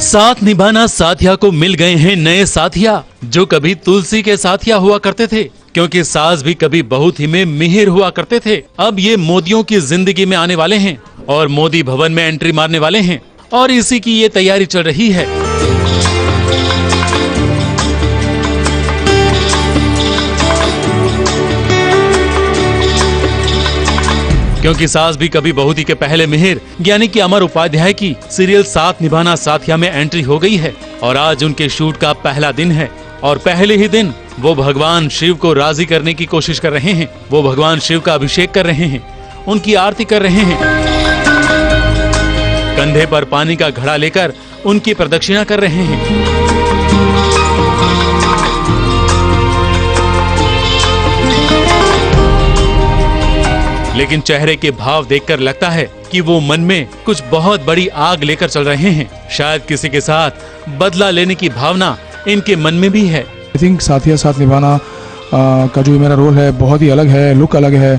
साथ निभाना साथिया को मिल गए हैं नए साथिया, जो कभी तुलसी के साथिया हुआ करते थे, क्योंकि सास भी कभी बहुत ही में मिहिर हुआ करते थे। अब ये मोदियों की जिंदगी में आने वाले हैं और मोदी भवन में एंट्री मारने वाले हैं और इसी की ये तैयारी चल रही है। क्योंकि सास भी कभी बहुती के पहले मिहिर यानी कि अमर उपाध्याय की सीरियल साथ निभाना साथिया में एंट्री हो गई है और आज उनके शूट का पहला दिन है और पहले ही दिन वो भगवान शिव को राजी करने की कोशिश कर रहे हैं। वो भगवान शिव का अभिषेक कर रहे हैं, उनकी आरती कर रहे हैं, कंधे पर पानी का घड़ा लेकर उनकी प्रदक्षिणा कर रहे हैं। लेकिन चेहरे के भाव देखकर लगता है कि वो मन में कुछ बहुत बड़ी आग लेकर चल रहे हैं। शायद किसी के साथ बदला लेने की भावना इनके मन में भी है। आई थिंक साथिया साथ निभाना का जो मेरा रोल है बहुत ही अलग है, लुक अलग है।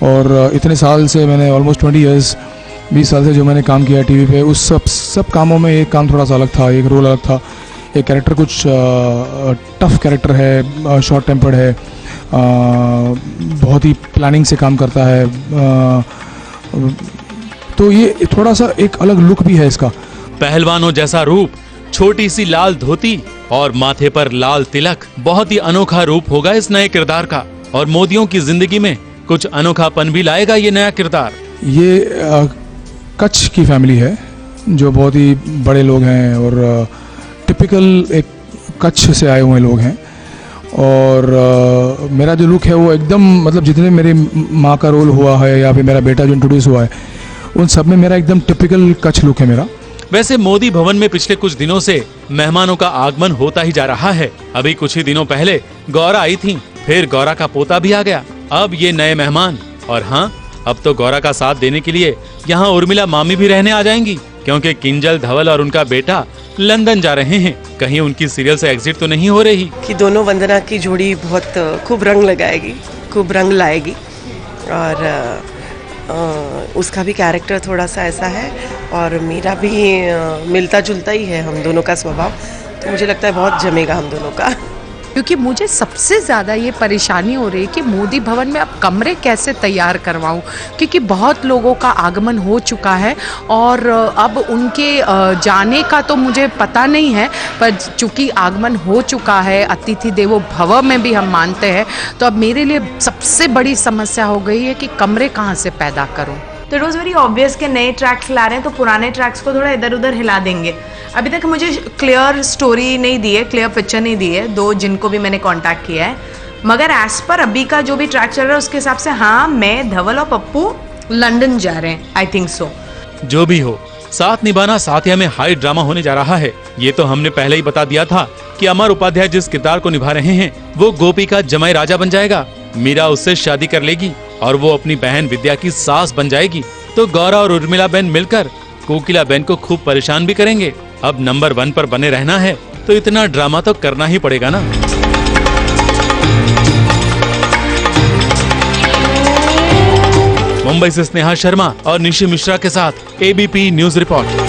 और इतने साल से मैंने ऑलमोस्ट 20 साल से जो मैंने काम किया टीवी पे, उस सब कामों में एक काम थोड़ा सा अलग था, एक रोल अलग था। एक कैरेक्टर कुछ टफ कैरेक्टर है, शॉर्ट टेम्पर्ड है, बहुत ही प्लानिंग से काम करता है। तो ये थोड़ा सा एक अलग लुक भी है इसका। पहलवानों जैसा रूप, छोटी सी लाल धोती और माथे पर लाल तिलक, बहुत ही अनोखा रूप होगा इस नए किरदार का और मोदियों की जिंदगी में कुछ अनोखापन भी लाएगा ये नया किरदार। ये कच्छ की फैमिली है जो बहुत ही बड़े लोग हैं और टिपिकल एक कच्छ से आए हुए लोग हैं। और मेरा जो लुक है वो एकदम मतलब जितने मेरे माँ का रोल हुआ है या फिर मेरा बेटा जो इंट्रोड्यूस हुआ है उन सब में मेरा एकदम टिपिकल कच्छ लुक है मेरा। वैसे मोदी भवन में पिछले कुछ दिनों से मेहमानों का आगमन होता ही जा रहा है। अभी कुछ ही दिनों पहले गौरा आई थी, फिर गौरा का पोता भी आ गया, अब ये नए मेहमान। और हाँ, अब तो गौरा का साथ देने के लिए यहाँ उर्मिला मामी भी रहने आ जाएंगी, क्योंकि किंजल धवल और उनका बेटा लंदन जा रहे हैं। कहीं उनकी सीरियल से एग्जिट तो नहीं हो रही कि दोनों वंदना की जोड़ी बहुत खूब रंग लगाएगी, खूब रंग लाएगी। और उसका भी कैरेक्टर थोड़ा सा ऐसा है और मेरा भी मिलता जुलता ही है हम दोनों का स्वभाव, तो मुझे लगता है बहुत जमेगा हम दोनों का। क्योंकि मुझे सबसे ज़्यादा ये परेशानी हो रही है कि मोदी भवन में अब कमरे कैसे तैयार करवाऊं, क्योंकि बहुत लोगों का आगमन हो चुका है और अब उनके जाने का तो मुझे पता नहीं है, पर चूंकि आगमन हो चुका है, अतिथि देवो भव में भी हम मानते हैं, तो अब मेरे लिए सबसे बड़ी समस्या हो गई है कि कमरे कहाँ से पैदा करूँ। तो इट वॉज वेरी ऑब्वियस कि नए ट्रैक्स ला रहे हैं तो पुराने ट्रैक्स को थोड़ा इधर उधर हिला देंगे। अभी तक मुझे क्लियर स्टोरी नहीं दी है, क्लियर पिक्चर नहीं दी है, दो जिनको भी मैंने कांटेक्ट किया है, मगर एज पर अभी का जो भी ट्रैक चल रहा है उसके हिसाब से हाँ, मैं, धवल और पप्पू लंदन जा रहे हैं। I think so. जो भी हो, साथ निभाना साथिया में हाई ड्रामा होने जा रहा है। ये तो हमने पहले ही बता दिया था कि अमर उपाध्याय जिस किरदार को निभा रहे हैं वो गोपी का जमाई राजा बन जाएगा। मीरा उससे शादी कर लेगी और वो अपनी बहन विद्या की सास बन जाएगी। तो गौरा और उर्मिला बहन मिलकर कोकिला बहन को खूब परेशान भी करेंगे। अब नंबर 1 पर बने रहना है तो इतना ड्रामा तो करना ही पड़ेगा ना। मुंबई से स्नेहा शर्मा और निशी मिश्रा के साथ एबीपी न्यूज रिपोर्ट।